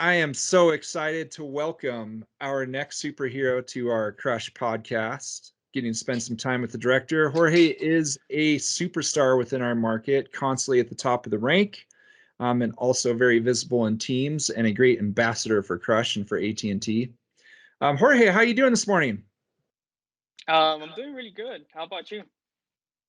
I am so excited to welcome our next superhero to our Crush podcast. Getting to spend some time with the director. Jorge is a superstar within our market, constantly at the top of the rank, and also very visible in teams and a great ambassador for Crush and for AT&T. Jorge, how are you doing this morning? I'm doing really good. How about you?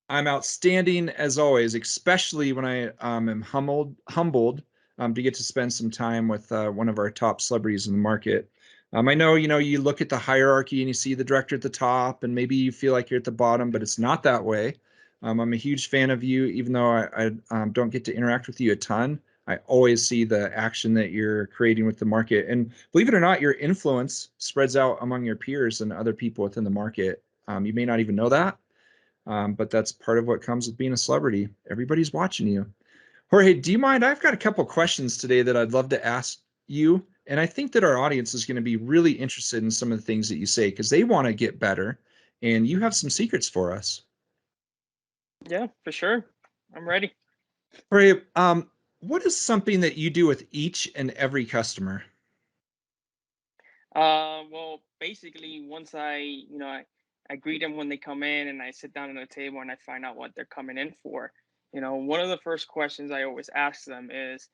I'm outstanding as always, especially when I am humbled to get to spend some time with one of our top celebrities in the market. I know, you look at the hierarchy and you see the director at the top, and maybe you feel like you're at the bottom, but it's not that way. I'm a huge fan of you, even though I don't get to interact with you a ton. I always see the action that you're creating with the market. And believe it or not, your influence spreads out among your peers and other people within the market. You may not even know that, but that's part of what comes with being a celebrity. Everybody's watching you. Jorge, do you mind? I've got a couple questions today that I'd love to ask you. And I think that our audience is going to be really interested in some of the things that you say because they want to get better. And you have some secrets for us. Yeah, for sure. I'm ready. Jorge, what is something that you do with each and every customer? Well, basically, once I greet them when they come in, and I sit down at the table and I find out what they're coming in for. One of the first questions I always ask them is,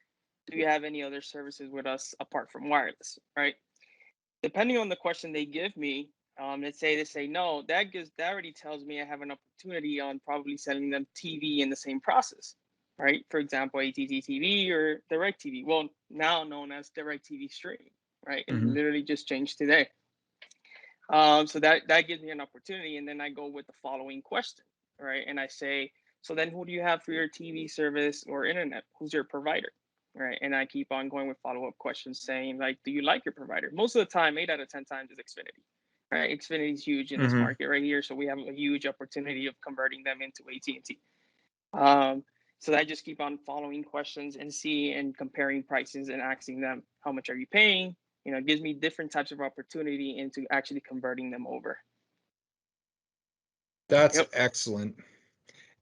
"Do you have any other services with us apart from wireless?" Right? Depending on the question they give me, let's say they say no, that already tells me I have an opportunity on probably selling them TV in the same process, right? For example, ATT TV or DirecTV. Well, now known as DirecTV Stream, right? It Mm-hmm. literally just changed today. So that gives me an opportunity, and then I go with the following question, right? And I say, so then who do you have for your TV service or internet? Who's your provider? Right. And I keep on going with follow-up questions saying, like, do you like your provider? Most of the time, 8 out of 10 times is Xfinity. Right. Xfinity is huge in this Mm-hmm. market right here. So we have a huge opportunity of converting them into AT&T. Um, so I just keep on following questions and see and comparing prices and asking them, how much are you paying? It gives me different types of opportunity into actually converting them over. That's Yep. excellent.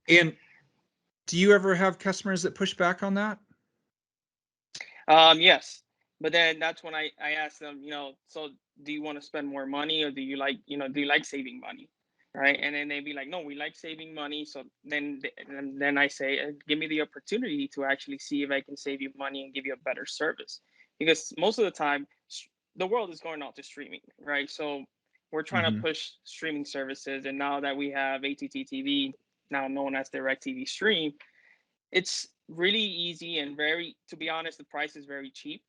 And do you ever have customers that push back on that? Yes. But then that's when I ask them, so do you want to spend more money, or do you like saving money? Right. And then they'd be like, no, we like saving money. So then I say, give me the opportunity to actually see if I can save you money and give you a better service. Because most of the time, the world is going out to streaming, right? So we're trying to Mm-hmm. push streaming services. And now that we have ATT TV, now known as DirecTV Stream, it's really easy and to be honest, the price is very cheap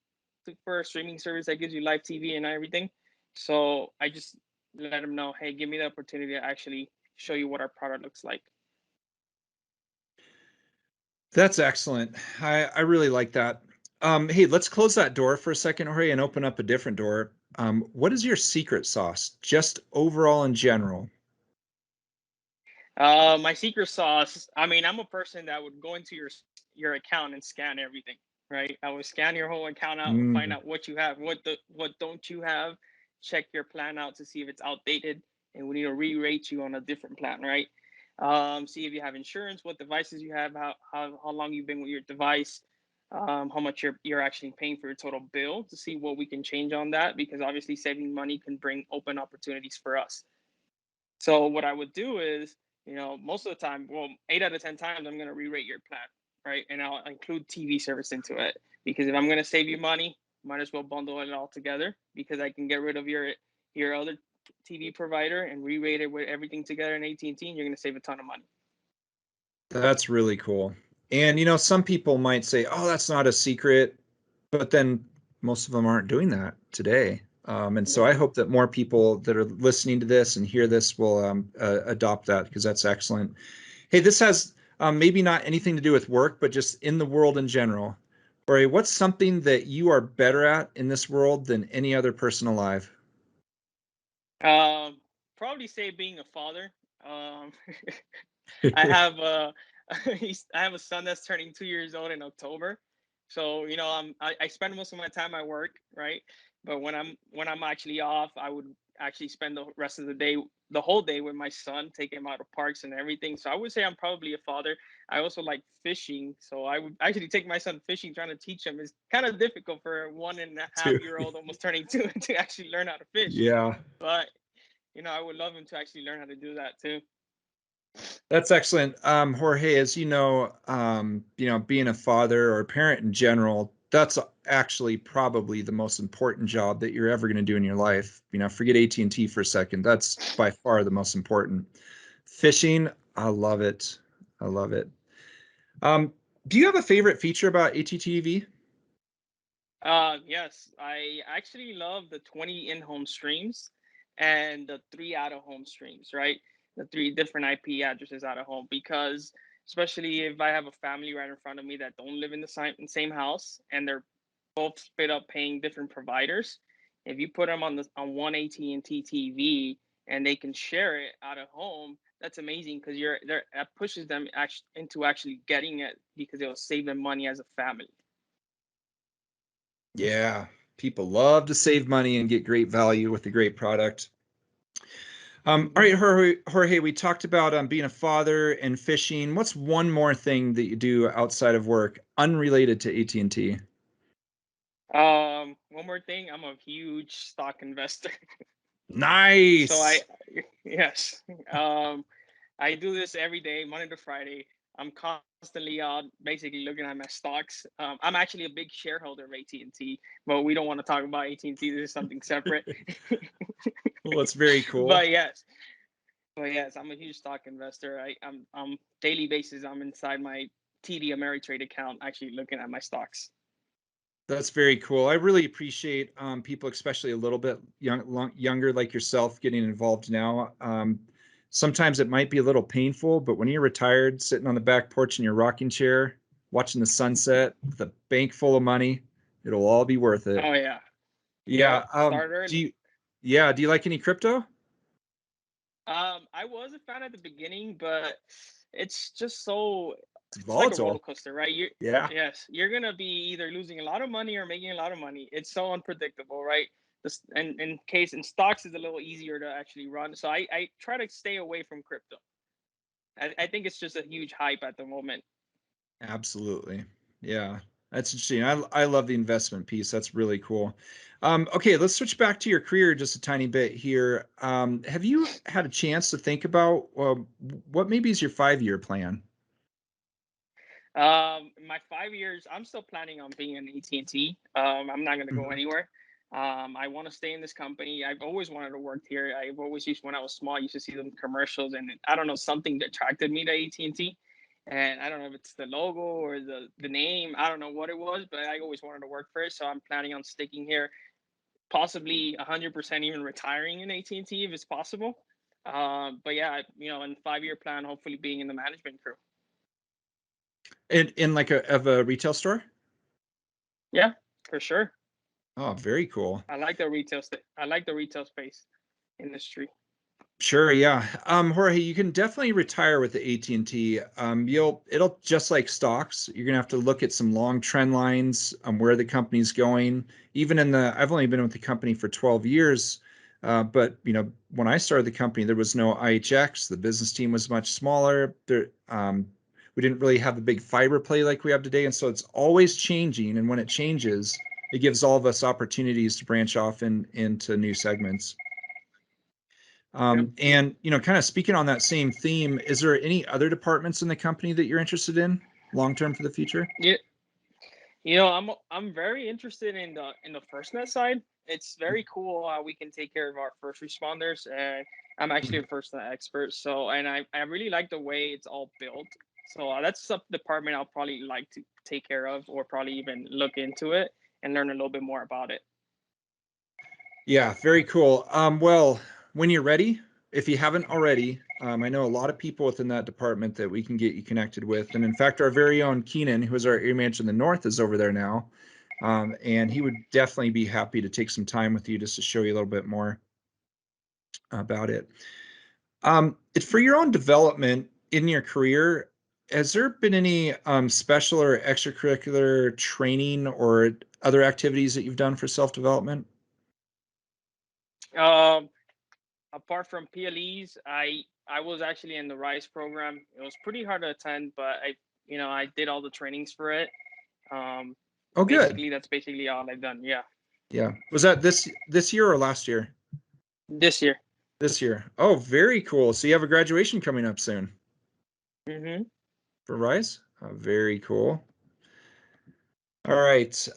for a streaming service that gives you live TV and everything. So I just let them know, hey, give me the opportunity to actually show you what our product looks like. That's excellent. I really like that. Hey, let's close that door for a second, Jorge, and open up a different door. What is your secret sauce, just overall in general? My secret sauce. I mean, I'm a person that would go into your account and scan everything. Right, I would scan your whole account out and find Mm, out what you have, what don't you have, check your plan out to see if it's outdated, and we need to re-rate you on a different plan. Right, see if you have insurance, what devices you have, how long you've been with your device, how much you're actually paying for your total bill, to see what we can change on that, because obviously saving money can bring open opportunities for us. So what I would do is, most of the time, well, 8 out of 10 times, I'm going to re-rate your plan, right? And I'll include TV service into it, because if I'm going to save you money, might as well bundle it all together, because I can get rid of your other TV provider and re-rate it with everything together in AT&T, and you're going to save a ton of money. that's really cool. And some people might say, "Oh, that's not a secret," but then most of them aren't doing that today. And so I Yeah. hope that more people that are listening to this and hear this will adopt that because that's excellent. Hey, this has maybe not anything to do with work, but just in the world in general. Ori, what's something that you are better at in this world than any other person alive? Um, Probably say being a father. I have a I have a son that's turning 2 years old in October. So I spend most of my time at work, right? But when I'm actually off, actually spend the rest of the day, the whole day with my son, take him out of parks and everything. So I would say I'm probably a father. I also like fishing, so I would actually take my son fishing. Trying to teach him is kind of difficult for a 1.5 Too. year old, almost turning two, to actually learn how to fish. Yeah. But I would love him to actually learn how to do that too. That's excellent. Jorge, as being a father or a parent in general, that's actually probably the most important job that you're ever going to do in your life. Forget AT&T for a second. That's by far the most important. Fishing, I love it. I love it. Do you have a favorite feature about ATTV? Yes, I actually love the 20 in-home streams and the 3 out-of-home streams, right? The 3 different IP addresses out of home, because especially if I have a family right in front of me that don't live in the same house and they're both split up paying different providers, if you put them on one AT&T TV and they can share it out of home, that's amazing, because that pushes them into actually getting it, because it'll save them money as a family. Yeah, people love to save money and get great value with a great product. All right, Jorge, we talked about being a father and fishing. What's one more thing that you do outside of work, unrelated to AT&T? One more thing, I'm a huge stock investor. So Nice. yes, um, I do this every day, Monday to Friday. I'm constantly basically looking at my stocks. I'm actually a big shareholder of AT&T, but we don't want to talk about AT&T. This is something separate. Well, that's very cool. but yes, but yes, I'm a huge stock investor. I'm daily basis. I'm inside my TD Ameritrade account, actually looking at my stocks. That's very cool. I really appreciate people, especially a little bit younger like yourself, getting involved now. Sometimes it might be a little painful, but when you're retired, sitting on the back porch in your rocking chair, watching the sunset with a bank full of money, it'll all be worth it. Oh yeah, yep. Yeah. Start early. Do you like any crypto? I was a fan at the beginning, but it's just so It's it's like a roller volatile. coaster, right? Yeah. Yes, you're gonna be either losing a lot of money or making a lot of money. It's so unpredictable, right? This and in stocks is a little easier to actually run. So I try to stay away from crypto. I think it's just a huge hype at the moment. Absolutely. Yeah. That's interesting. I love the investment piece. That's really cool. Okay, let's switch back to your career just a tiny bit here. Have you had a chance to think about what maybe is your 5-year plan? My 5 years, I'm still planning on being an AT&T. I'm not gonna go Mhm. anywhere. I want to stay in this company. I've always wanted to work here. I've always used when I was small, I used to see them commercials, and I don't know, something that attracted me to AT&T. And I don't know if it's the logo or the name. I don't know what it was, but I always wanted to work for it. So I'm planning on sticking here, possibly 100% even retiring in AT&T if it's possible. But yeah, in 5-year plan, hopefully being in the management crew. In like a retail store? Yeah, for sure. Oh, very cool. I like the retail space industry. Sure, yeah. Jorge, you can definitely retire with the AT&T. It'll just like stocks. You're gonna have to look at some long trend lines where the company's going. I've only been with the company for 12 years, but when I started the company, there was no IHX. The business team was much smaller. We didn't really have the big fiber play like we have today, and so it's always changing. And when it changes, it gives all of us opportunities to branch off into new segments. Yep. And kind of speaking on that same theme, is there any other departments in the company that you're interested in long term for the future? Yeah. I'm very interested in the FirstNet side. It's very cool how we can take care of our first responders, and I'm actually a FirstNet expert. So, and I really like the way it's all built. So that's a department I'll probably like to take care of, or probably even look into it and learn a little bit more about it. Yeah, very cool. Well, when you're ready, if you haven't already, I know a lot of people within that department that we can get you connected with. And in fact, our very own Keenan, who is our area manager in the north, is over there now. And he would definitely be happy to take some time with you just to show you a little bit more about it. It's for your own development in your career. Has there been any special or extracurricular training or other activities that you've done for self-development? Apart from PLEs, I was actually in the RISE program. It was pretty hard to attend, but I did all the trainings for it. Um, Oh, good. Basically, that's basically all I've done. Yeah, Yeah. Was that this year or last year? this year. This year. Oh, very cool. So you have a graduation coming up soon Hmm. for Rise? Very cool. All right.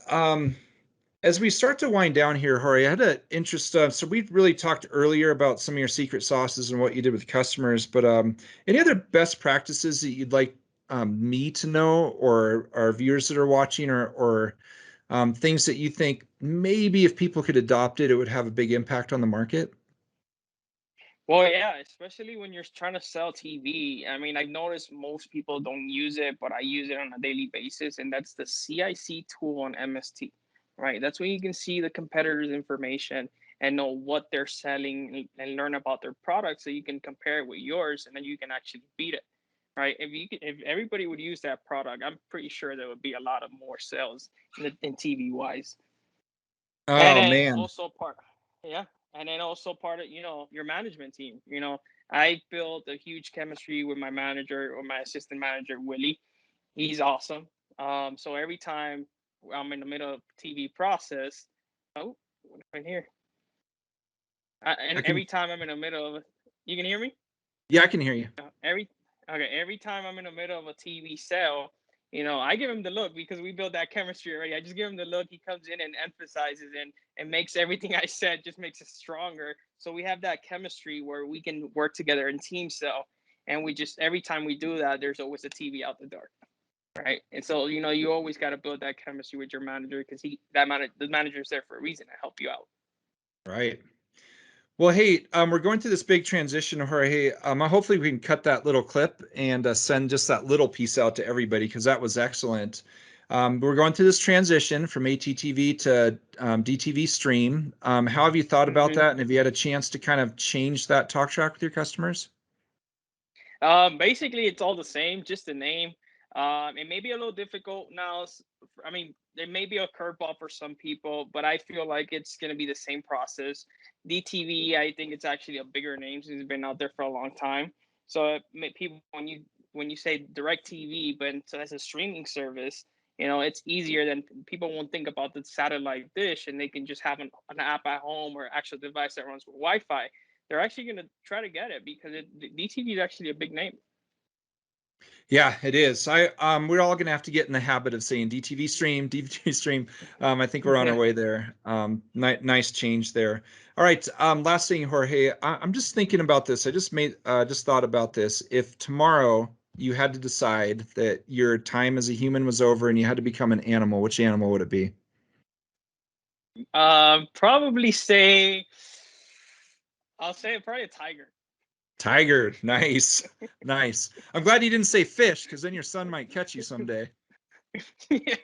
As we start to wind down here, Jorge, I had an interest. So we really talked earlier about some of your secret sauces and what you did with customers, but any other best practices that you'd like me to know, or our viewers that are watching, or things that you think maybe if people could adopt it, it would have a big impact on the market? Well, yeah, especially when you're trying to sell TV. I mean, I've noticed most people don't use it, but I use it on a daily basis, and that's the CIC tool on MST, right? That's when you can see the competitors' information and know what they're selling and learn about their product, so you can compare it with yours, and then you can actually beat it, right? If everybody would use that product, I'm pretty sure there would be a lot of more sales in TV wise. And Oh then man. also part, yeah, and then also part of your management team. I built a huge chemistry with my manager or my assistant manager Willie. He's awesome. So every time I'm in the middle of TV process, oh, what happened here? And I can every time I'm in the middle of, you can hear me. Yeah, I can hear you. Every Okay, every time I'm in the middle of a TV sale, I give him the look because we built that chemistry already. I just give him the look. He comes in and emphasizes and makes everything I said just makes it stronger. So we have that chemistry where we can work together in team sell. And we just every time we do that, there's always a TV out the door. Right. And so, you always got to build that chemistry with your manager because the manager's there for a reason to help you out. Right. Well, hey, we're going through this big transition, Jorge. Hopefully we can cut that little clip and send just that little piece out to everybody because that was excellent. We're going through this transition from ATTV to DTV stream. How have you thought about Hmm. that? And have you had a chance to kind of change that talk track with your customers? Basically, it's all the same, just the name. It may be a little difficult now. I mean, there may be a curveball for some people, but I feel like it's going to be the same process. DTV, I think it's actually a bigger name since it's been out there for a long time. So people, when you say direct TV, but so that's a streaming service, it's easier than people won't think about the satellite dish, and they can just have an app at home or actual device that runs with Wi-Fi. They're actually going to try to get it because DTV is actually a big name. Yeah, it is. We're all gonna have to get in the habit of saying DTV stream, DTV stream. I think we're on our Yeah. way there. Nice change there. All right. Last thing, Jorge. I'm just thinking about this. I just thought about this. If tomorrow you had to decide that your time as a human was over and you had to become an animal, which animal would it be? Probably say, I'll say probably a tiger. Tiger. Nice, nice. I'm glad you didn't say fish, because then your son might catch you someday. Yeah.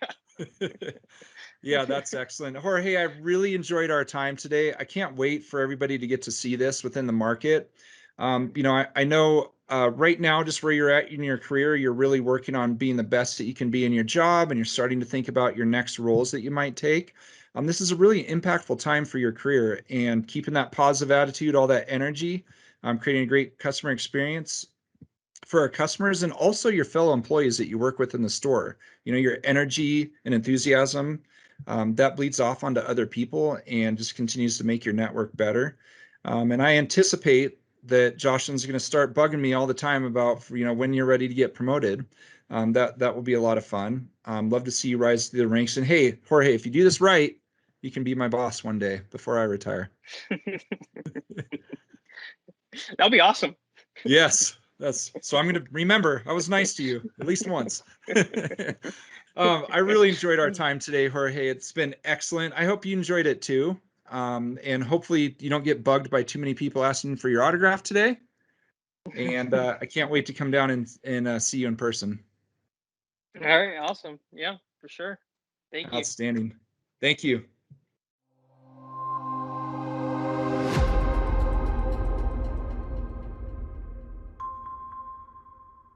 Yeah, that's excellent. Jorge, I really enjoyed our time today. I can't wait for everybody to get to see this within the market. I know right now, just where you're at in your career, you're really working on being the best that you can be in your job, and you're starting to think about your next roles that you might take. This is a really impactful time for your career, and keeping that positive attitude, all that energy, creating a great customer experience for our customers and also your fellow employees that you work with in the store. Your energy and enthusiasm, that bleeds off onto other people and just continues to make your network better. And I anticipate that Jocelyn's going to start bugging me all the time about, when you're ready to get promoted. That will be a lot of fun. Love to see you rise to the ranks. And hey, Jorge, if you do this right, you can be my boss one day before I retire. That'll be awesome. Yes, that's so I'm going to remember I was nice to you at least once. I really enjoyed our time today, Jorge. It's been excellent. I hope you enjoyed it too. And hopefully you don't get bugged by too many people asking for your autograph today. And I can't wait to come down and see you in person. All right, awesome. Yeah, for sure. Thank you. Outstanding. Thank you.